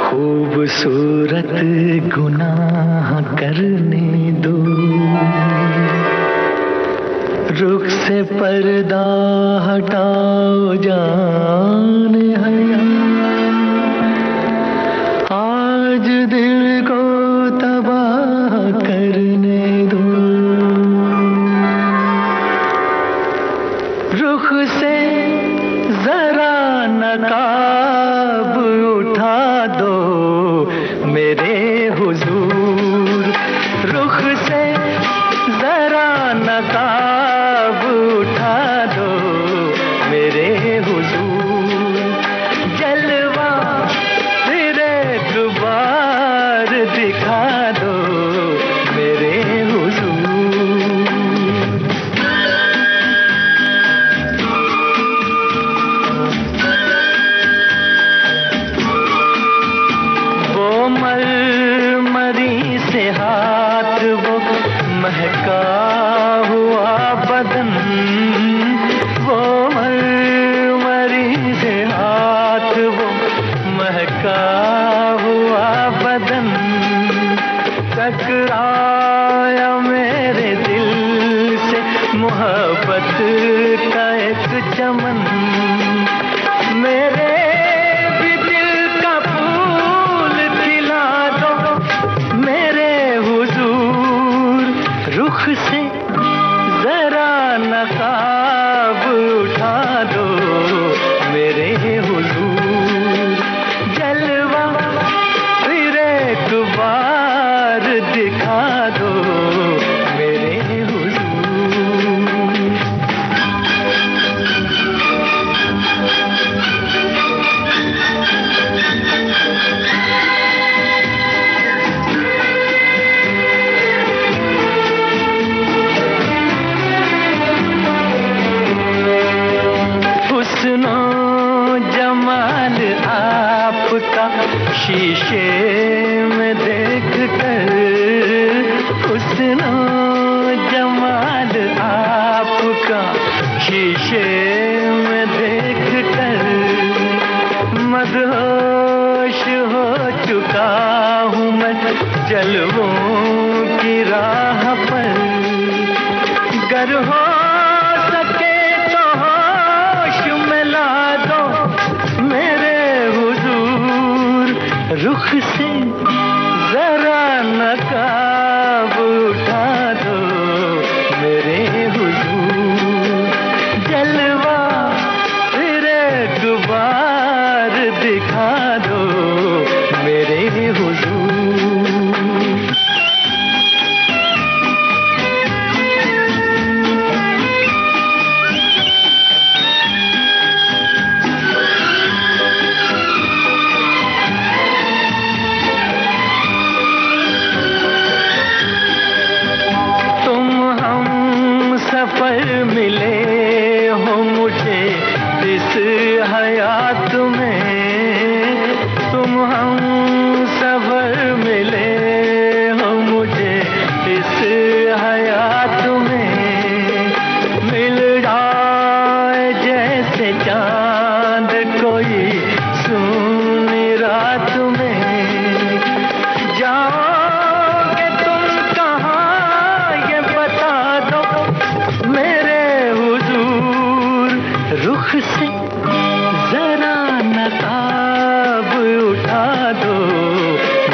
खूबसूरत गुनाह करने दो, रुख से पर्दा हटाओ जान हया, आज दिल को तबाह करने दो, रुख से जरा नकाब उठा दो मेरे हुजूर, रुख से जरा नकाब उठा दो मेरे हुजूर, जलवा फिर एक बार दिखा दो मेरे हुजूर। वो मरमरी से हाथ, वो महका हुआ बदन, वो मरमरी से हाथ, वो महका हुआ बदन, टकराया मेरे दिल से मोहब्बत का एक चमन, मेरे भी दिल का फूल खिला दो मेरे हुजूर, रुख से जरा नकाब उठा दो मेरे हुजूर, जलवा फिर एक बार दिखा दो मेरे हुजूर। हुस्नो जमाल आपका शीशे में देख कर, हुस्नो जमाल आपका शीशे में देख कर, मदहोश हो चुका हूँ मैं जलवों की राह पर, गर हो सके तो होश में ला दो मेरे हुजूर, रुख से जरा नकाब उठा दो मेरे हुजूर, जलवा फिर एक बार दिखा दो मेरे हुजूर। सफर मिले हो मुझे इस हयात में, तुम हम सफर मिले हो मुझे इस हयात में, मिल जाए जैसे चांद कोई सुनी रात में, जाओगे तुम कहाँ ये बता दो मेरे हुजूर, रुख से जरा नकाब उठा दो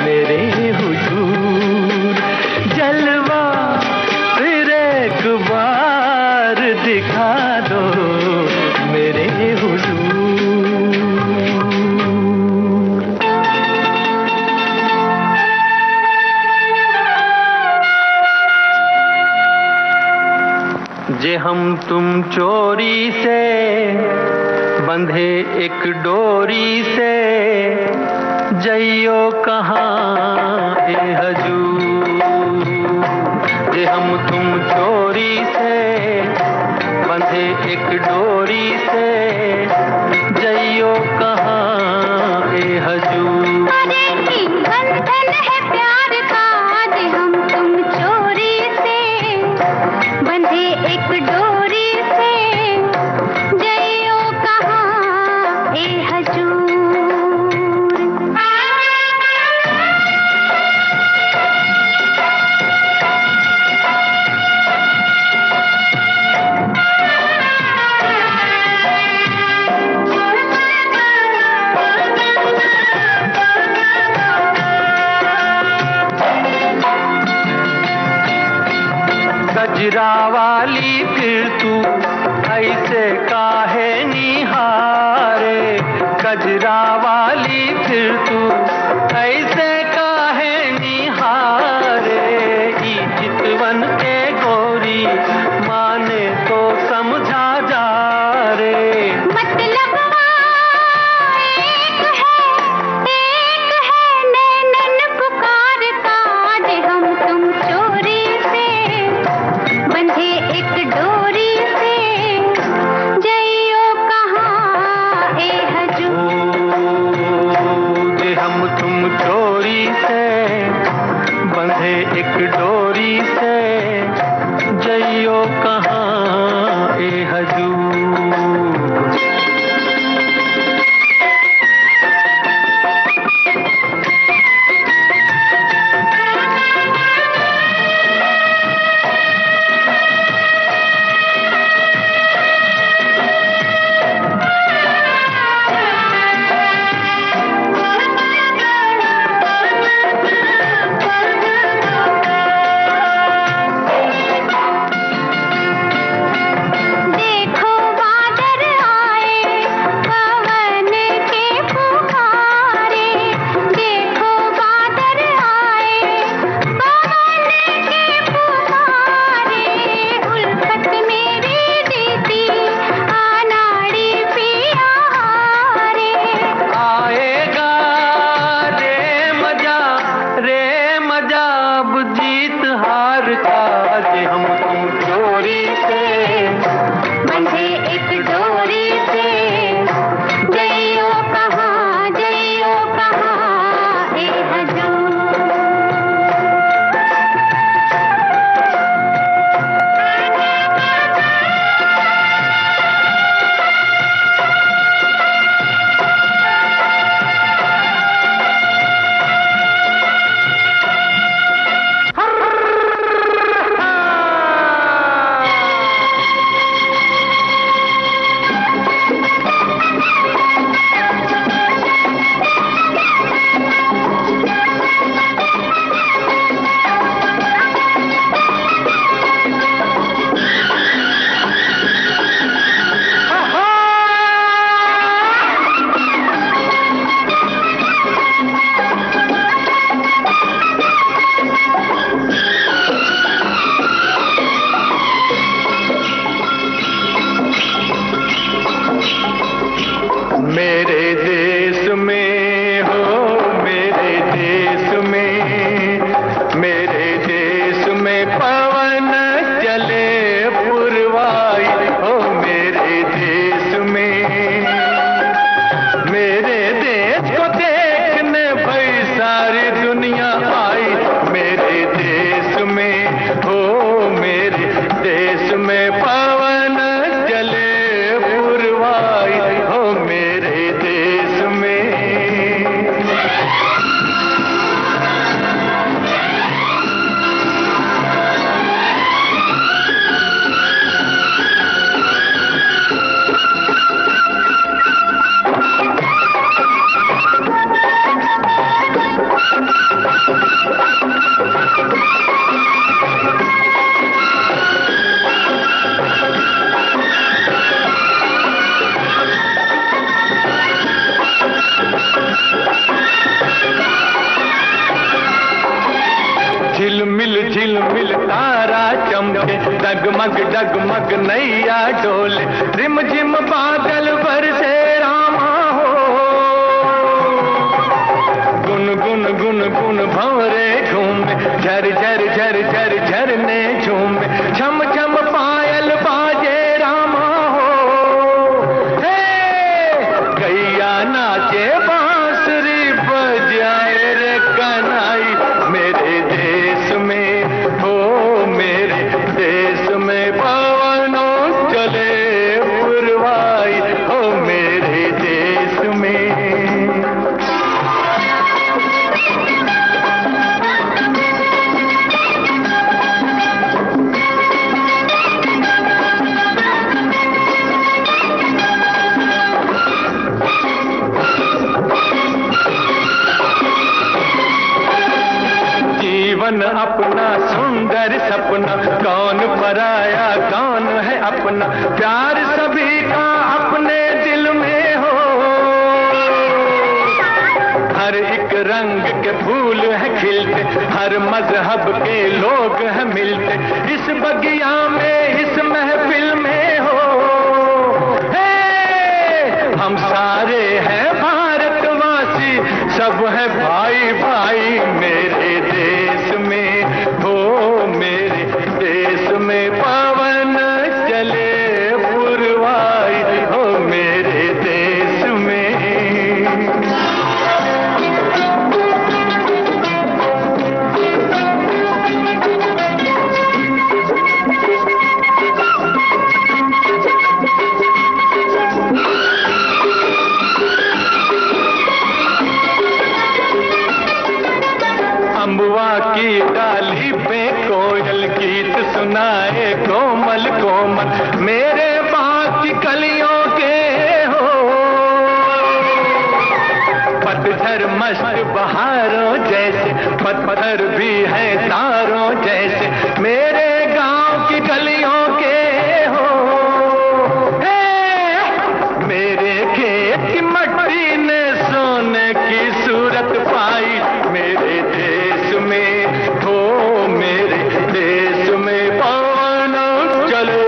मेरे हुजूर, जलवा फिर एक बार दिखा दो मेरे हुजूर। जे हम तुम चोरी से बंधे एक डोरी से, जइयो कहाँ ए हजूर, जे हम तुम चोरी से बंधे एक डोरी से, जइयो कहाँ ए हजूर। अरे की बंधन है प्यार का, जे हम तुम चोरी से बंधे एक डोरी से, कजरा वाली फिर तू ऐसे काहे निहारे, कजरा वाली फिर तू ऐसे काहे निहारे। ई चितवन के गोरी माने तो समझा जा रे। मतलब एक है नैनन पुकार का, जे हम तुम चोरी से बंधे एक डोरी से, जइयो कहाँ ए हजूर। जे हम तुम चोरी से बंधे एक डोरी से, जइयो कहाँ ए हजूर। झिलमिल तारा चमके, डगमग डगमग नैया डोले, रिम झिम बादल बरसे रामा हो। गुन गुन गुन गुन भंवरे झूमे, झर झर झर झर झरने झूमे, छम छम पायल बाजे रामा हो। हे गैया नाचे बांसुरी बजाए रे कन्हई, मेरे देश में हो मेरे देश में पवनों चले पुरवाई हो मेरे देश में। रंग के फूल हैं खिलते, हर मजहब के लोग हैं मिलते, इस बगिया में इस महफिल में हो। हम सारे हैं भारतवासी, सब है भाई भाई मेरे देश में हो। मेरे देश में पवन चले पुरवाई हो, मेरे देश में। अम्बुआ की डाली पे कोयल गीत सुनाए कोमल कोमल, मेरे बाग की कलियों के हो। पतझर मस्त बहारों जैसे, पत्थर भी है तारों जैसे, मेरे गांव की गलियों के हो। मेरे खेत की मट्टी ने सोने की सूरत पाई, मेरे देश में हो। मेरे देश में पवन चले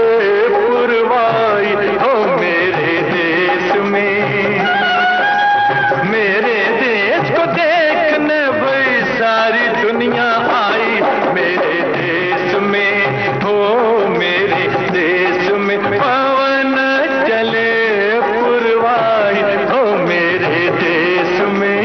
पुरवाई हो, मेरे देश में। मेरे देश को देखने भाई सारी दुनिया आई, मेरे देश में हो। मेरे देश में पवन चले पुरवाई हो, मेरे देश में।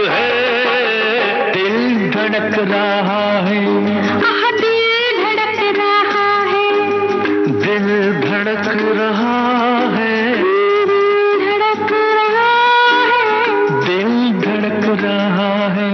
है, दिल धड़क रहा है, दिल धड़क रहा है, दिल धड़क रहा है, धड़क रहा है, दिल धड़क रहा है।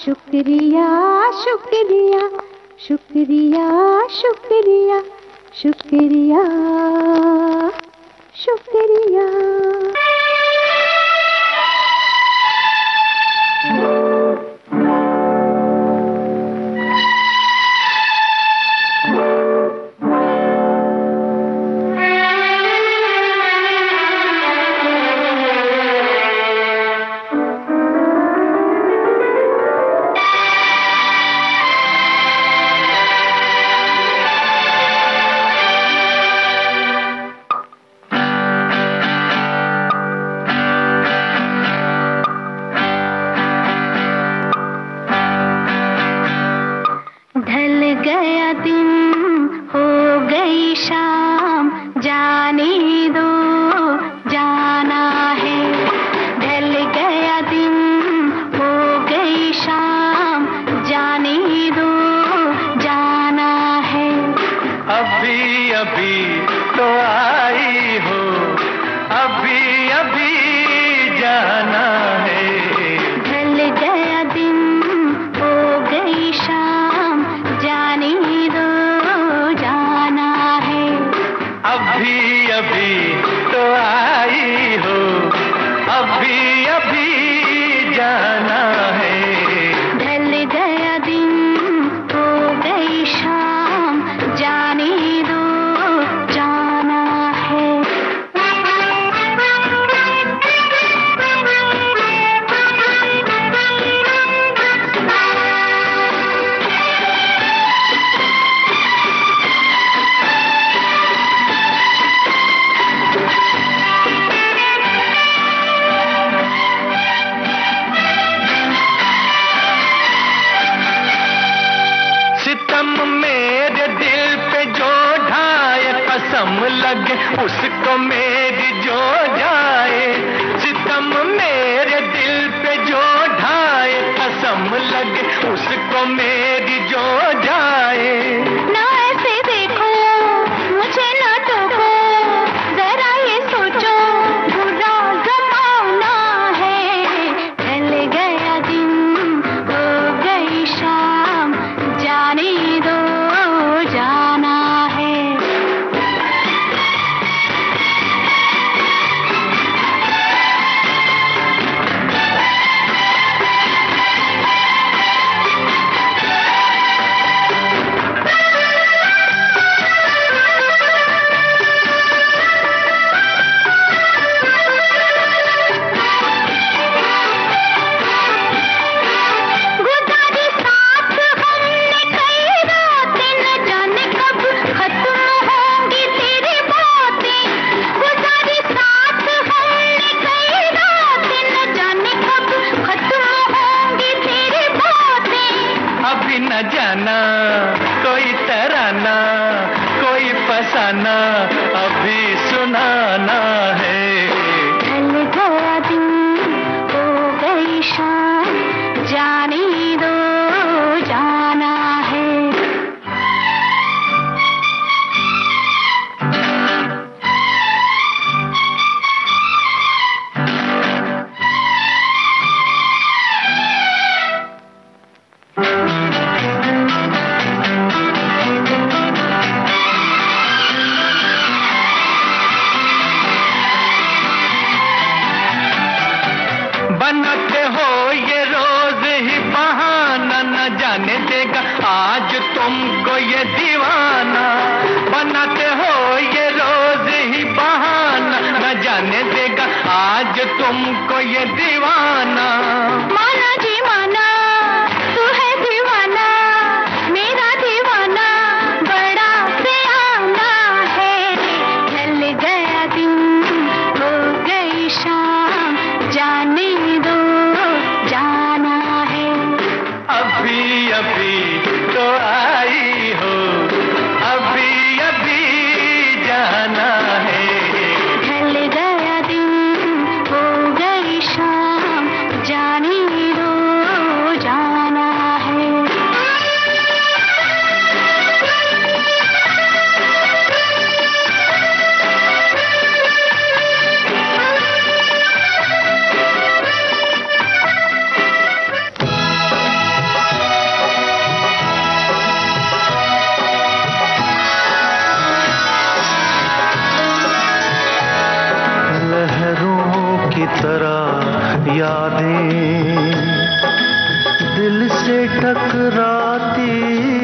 शुक्रिया शुक्रिया शुक्रिया शुक्रिया शुक्रिया शुक्रिया। ढल गया दिन हो गई शाम, जाने दो जाना है। ढल गया दिन हो गई शाम, जाने दो जाना है। अभी अभी तो आई हो, अभी अभी जाना है। ढल गया दिन हो गई शाम, जाने दो जाना है। अभी अभी तो आई हो, अभी अभी जाना है। ढल गया दिन हो गई शाम, जाने दो जाना है। सितम मेरे दिल पे जो ढाए, कसम लगे उसको मेरी जो जाए। सितम मेरे दिल पे जो ढाए, कसम लगे उसको मेरी जो जाए। ना ऐसे देखो मुझे, ना टोको, जरा ये सोचो बुरा जमाना है। ढल गया दिन हो गई शाम, जाने दो जाना है। गुजारी साथ हमने कई रातें, न जाने कब खत्म होंगी तेरी बातें। गुजारी साथ हमने कई रातें, न जाने कब खत्म होंगी तेरी बातें। अभी न जाना कोई तराना, कोई फसाना अभी सुनाना है। ढल गया दिन हो गई शाम, जाने दो जाना है। बनाते हो ये रोज ही बहाना, न जाने देगा आज तुमको ये दीवाना। बनाते हो ये रोज ही बहाना, न जाने देगा आज तुमको ये दीवाना। माना जी माना, तू है दीवाना, मेरा दीवाना बड़ा सियाना है। ढल गया दिन हो गई शाम, जाने दो जाना है। अभी अभी तो आई हो, अभी अभी जाना है। ढल गया दिन हो गई शाम, जाने दो जाना है। टकराती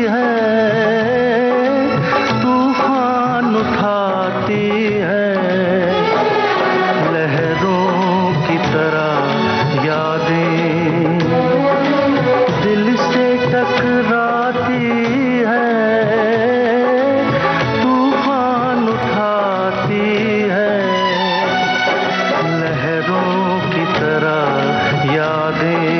है, तूफान उठाती है, लहरों की तरह यादें दिल से टकराती है, तूफान उठाती है, लहरों की तरह यादें।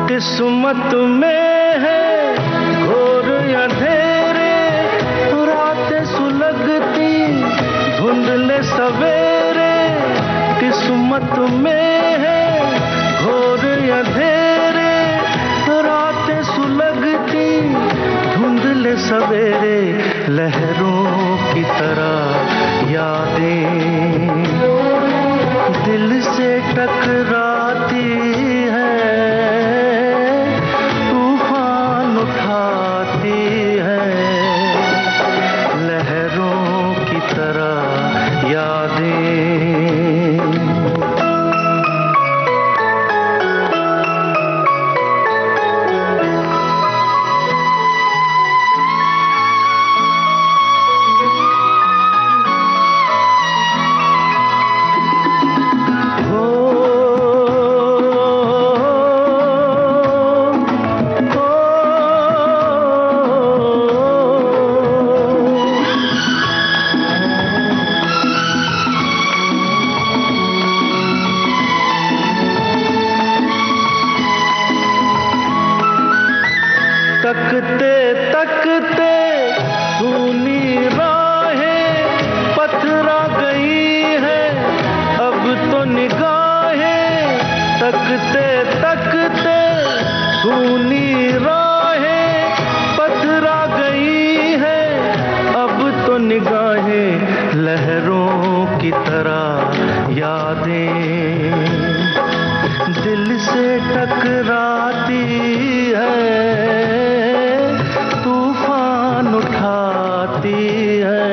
किस्मत में है घोर अंधेरे, रातें सुलगती धुंधले सवेरे। किस्मत में है घोर अंधेरे, रातें सुलगती धुंधले सवेरे, लहरों की तरह यादें दिल से टकराती है, उठाती है, लहरों की तरह यादें। तकते तकते सुनी राहें पथरा गई है अब तो निगाहें। तकते तकते सुनी राहें पथरा गई है अब तो निगाहें, लहरों की तरह यादें दिल से टकराती है, तूफान उठाती है,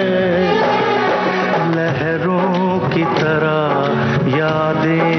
लहरों की तरह यादें।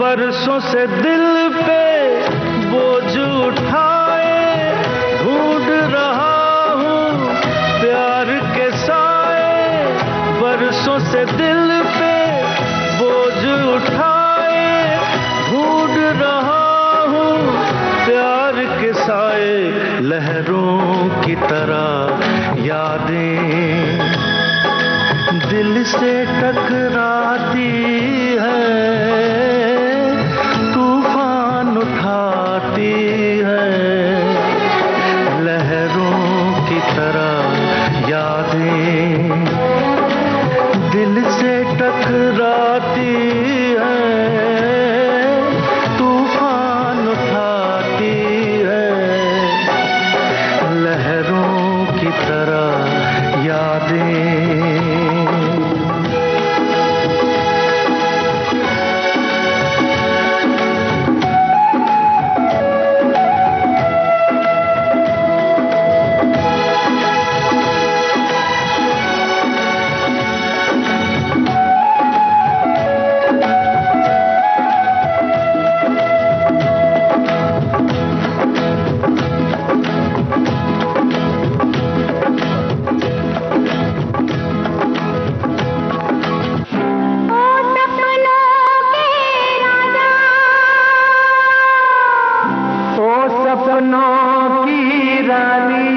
बरसों से दिल पे बोझ उठाए ढूंढ रहा हूँ प्यार के साए। बरसों से दिल पे बोझ उठाए ढूंढ रहा हूँ प्यार के साए, लहरों की तरह यादें दिल से टकराती है, उठाती है, लहरों की तरह यादें दिल से टकराती है, तूफान उठाती है, लहरों की तरह यादें। रानी।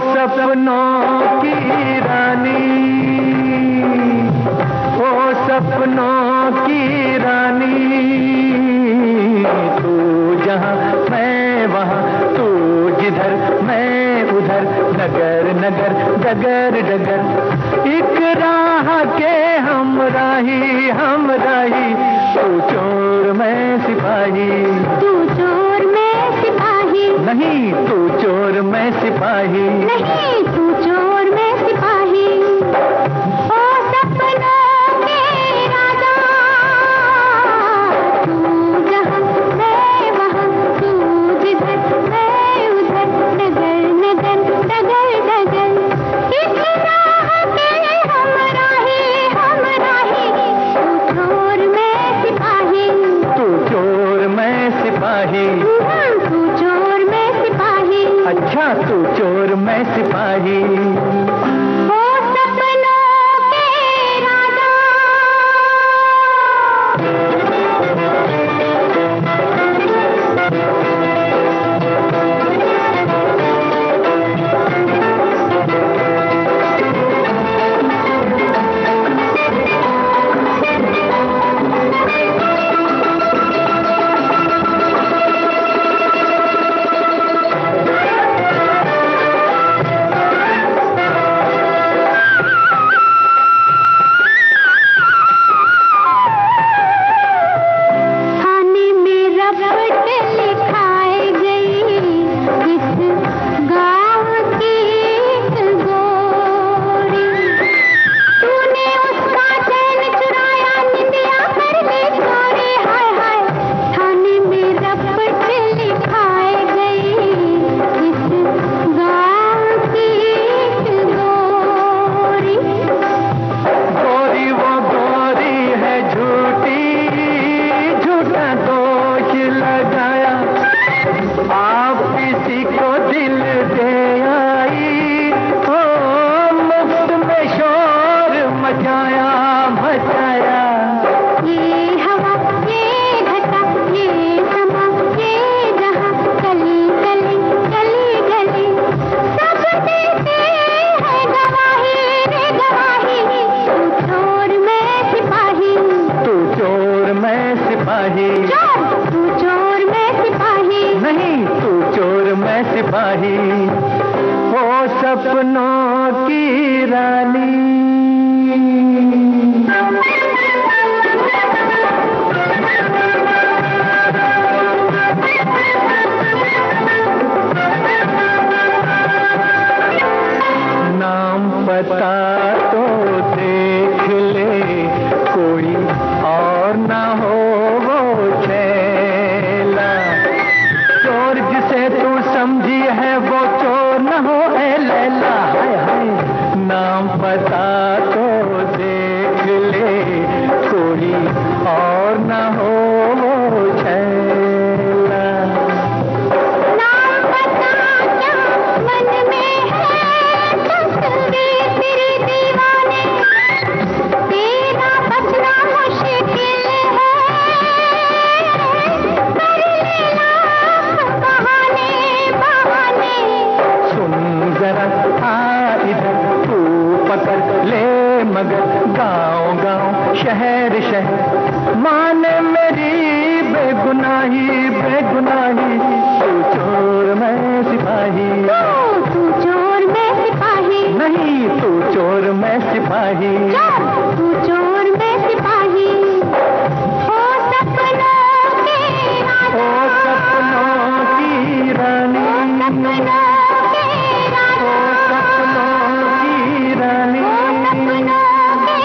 सपनों की रानी, ओ सपनों की रानी, तू जहाँ मैं वहाँ, तू जिधर मैं उधर, नगर नगर डगर डगर, एक राह के हमराही हमराही, तू चोर मैं सिपाही, तू चोर मैं सिपाही, नहीं तू चोर मैं सिपाही, नहीं तू चोर मैं सिपाही। ओ सपनों के राजा, तू जहाँ मैं वहाँ, तू जिधर मैं उधर, नगर नगर डगर डगर, इस राह के हमराही हमराही, तू चोर मैं सिपाही, तू चोर मैं सिपाही, तू चोर मैं सिपाही। अच्छा तू चोर मैं सिपाही। ओ सपनों के राजा, थाने में रपट लिखाई गई इस गाँव की एक गोरी, तूने उसका चैन चुराया, निंदिया कर ले चोरी, हाय हाय। थाने में रपट लिखाई गई इस गाँव की एक गोरी, गोरी वो गोरी है झूठी, झूठा दोष लगाया, आप किसी को दिल दे आई, ओ मुफ्त में शोर मचाया मचाया। ये हवा ये घटा ये समा ये जहाँ, गली गली गली गली, सब देते हैं गवाही रे गवाही, तू चोर मैं सिपाही, तू चोर मैं सिपाही, तू चोर मैं सिपाही। नहीं तू चोर मैं सिपाही। ओ सपनों की रानी, नाम पता तो देख ले, कोई और ना हो वो चेला, चोर जिसे तू समझी है वो चोर न हो ए लैला, हाय हाय। नाम पता तो देख ले, कोई और ना हो वो चेला, नाम पता क्या मन में है, तस्वीर तेरे दीवाने, तेरा बचना मुश्किल है, कर ले लाख बहाने बहाने। सुन जरा आ इधर, तू पकड़ ले मगर, गाँव गाँव शहर शहर माने मेरी बेगुनाही बेगुनाही, तू चोर मैं सिपाही, तू चोर मैं सिपाही, नहीं तू चोर मैं सिपाही। तू चोर मैं सिपाही। ओ सपनों के राजा, ओ सपनों की रानी, सपनों के ओ राजा, सपनों की रानी, सपनों के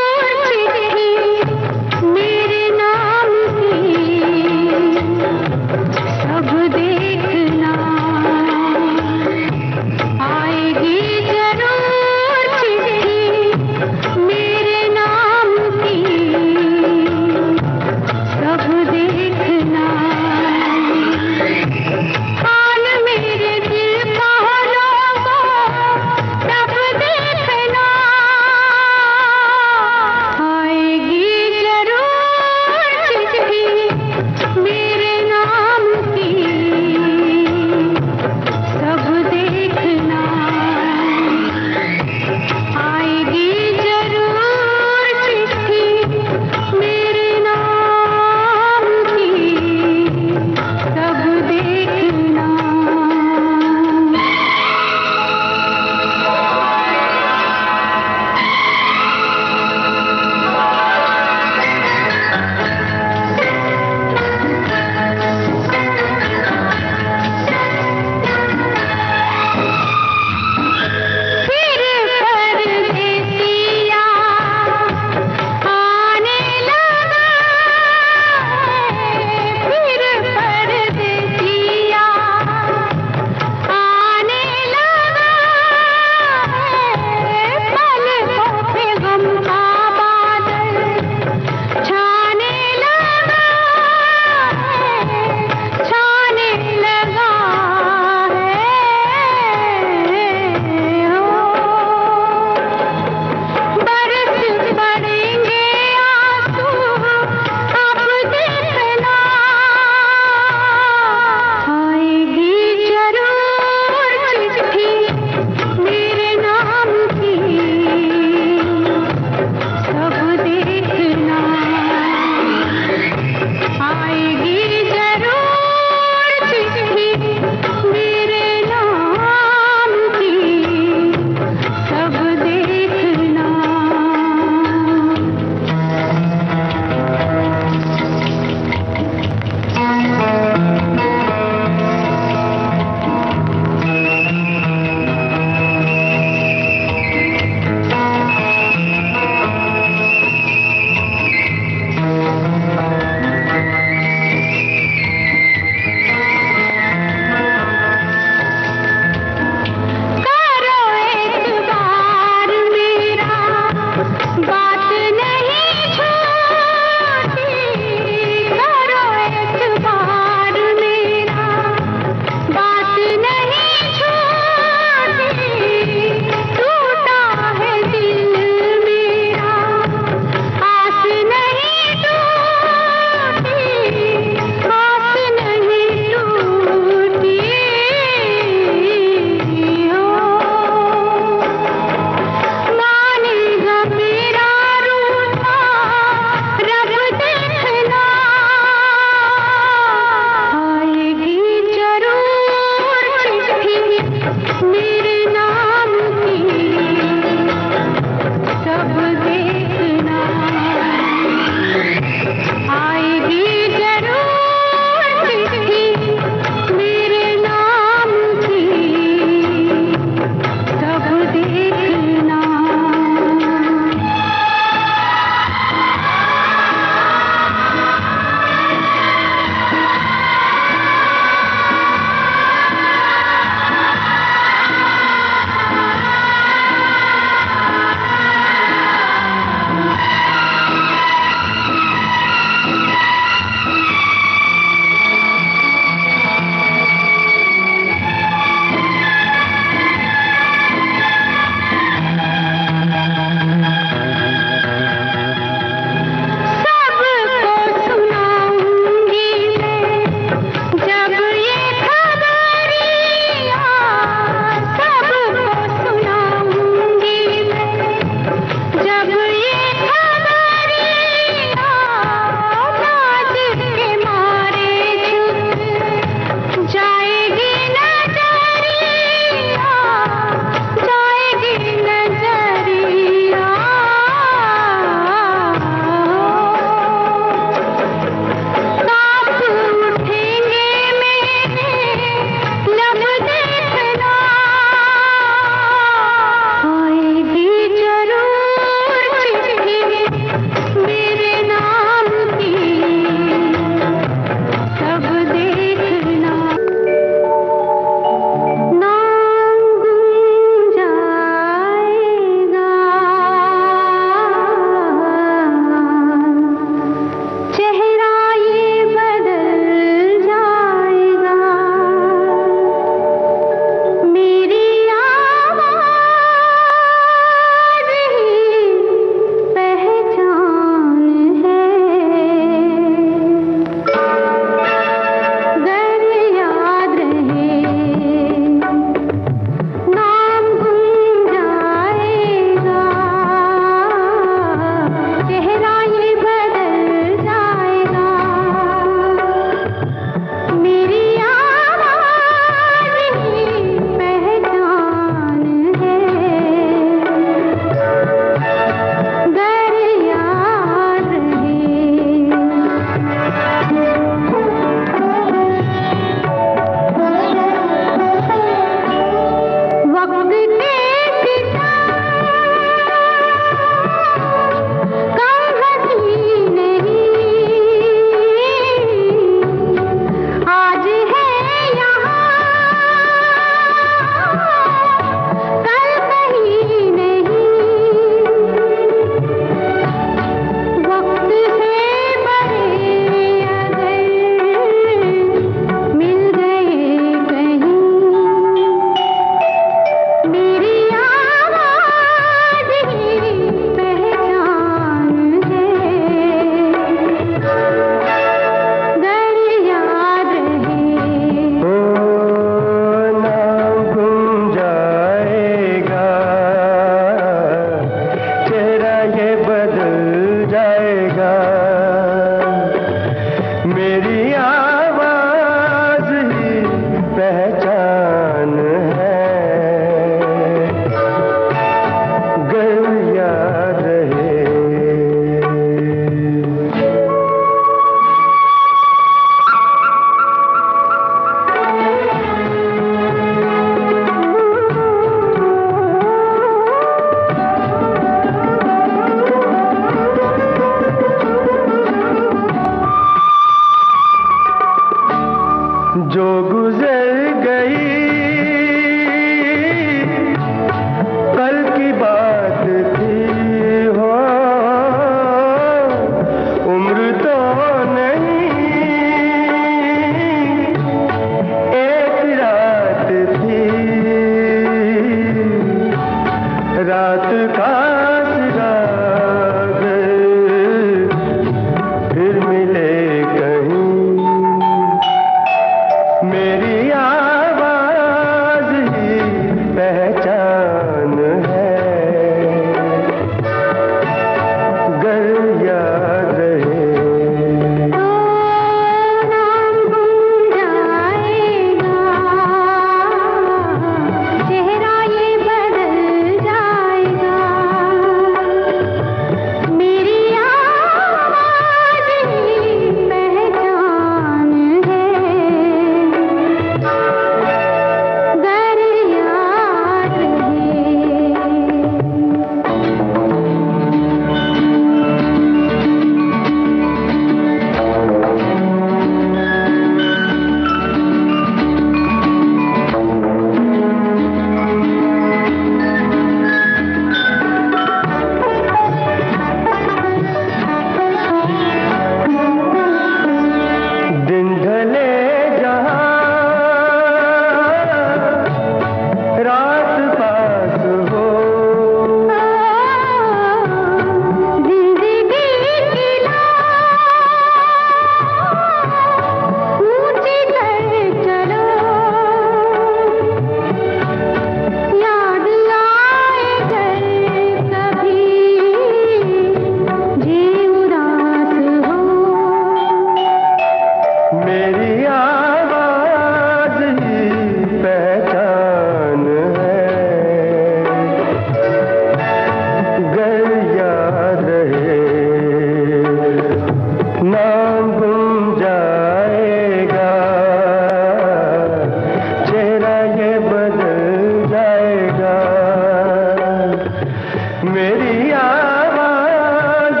आवाज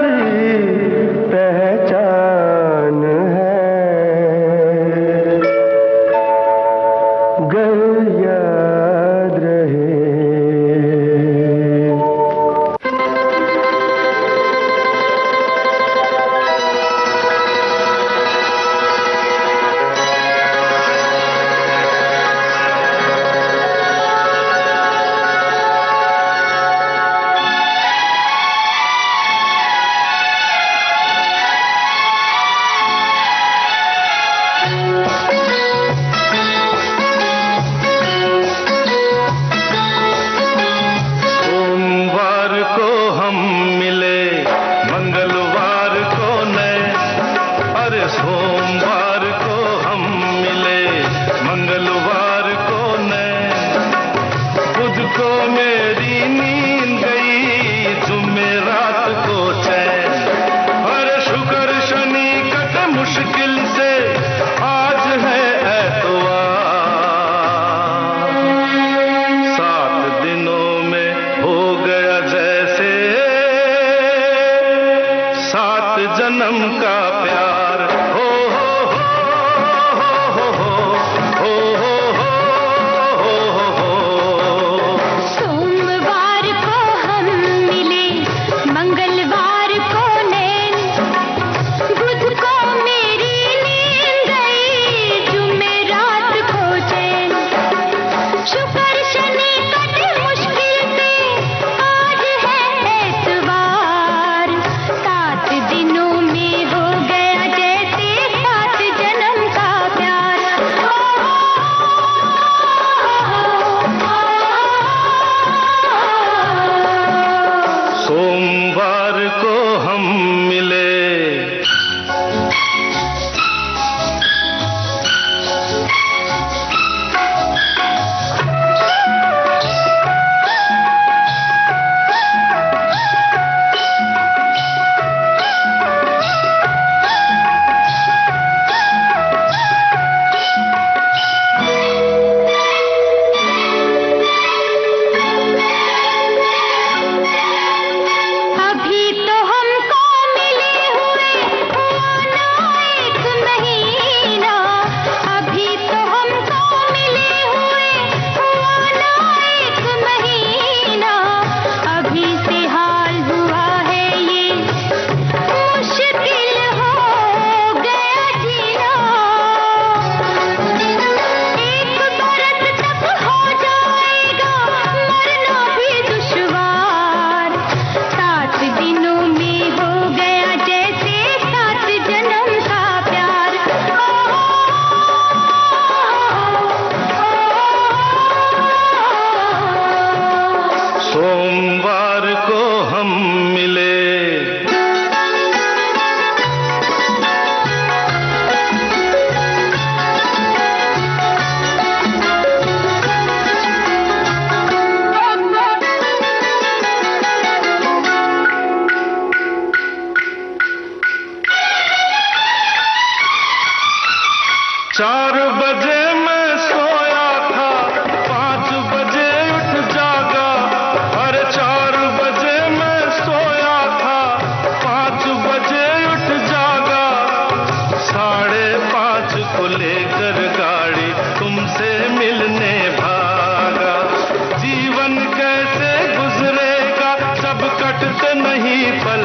पहचान है, गर याद रहे। सोमवार को हम मिले, मंगलवार को बुध को मेरी नींद गई, जुमेरात को चैन। हर शुक्र शनि कटे मुश्किल से, आज है एतवार। 7 दिनों में हो गया जैसे 7 जन्म का प्यार। हो सोमवार को हम मिले, मंगलवार को नैन, बुध को मेरी नींद गई, जुमेरात को चैन। शुक्र शनि कटे मुश्किल से, आज है एतवार। 7 दिनों में हो गया जैसे 7 जन्म का प्यार। सोमवार को हम मिले। अभी तो हमको मिले हुए हुआ ना 1 महीना, अभी तो हमको मिले हुए हुआ ना 1 महीना। अभी से हाल हुआ है ये मुश्किल हो गया जीना। 1 बरस तक हो जाएगा मरना भी दुश्वार। 7 दिनों में हो गया जैसे 7 जन्म का प्यार। सोमवार को हम मिले। चार बजे मैं सोया था, 5 बजे उठ जागा। अरे 4 बजे मैं सोया था, 5 बजे उठ जागा। 5:30 को लेकर गाड़ी तुमसे मिलने भागा। जीवन कैसे गुजरेगा जब कटते नहीं पल।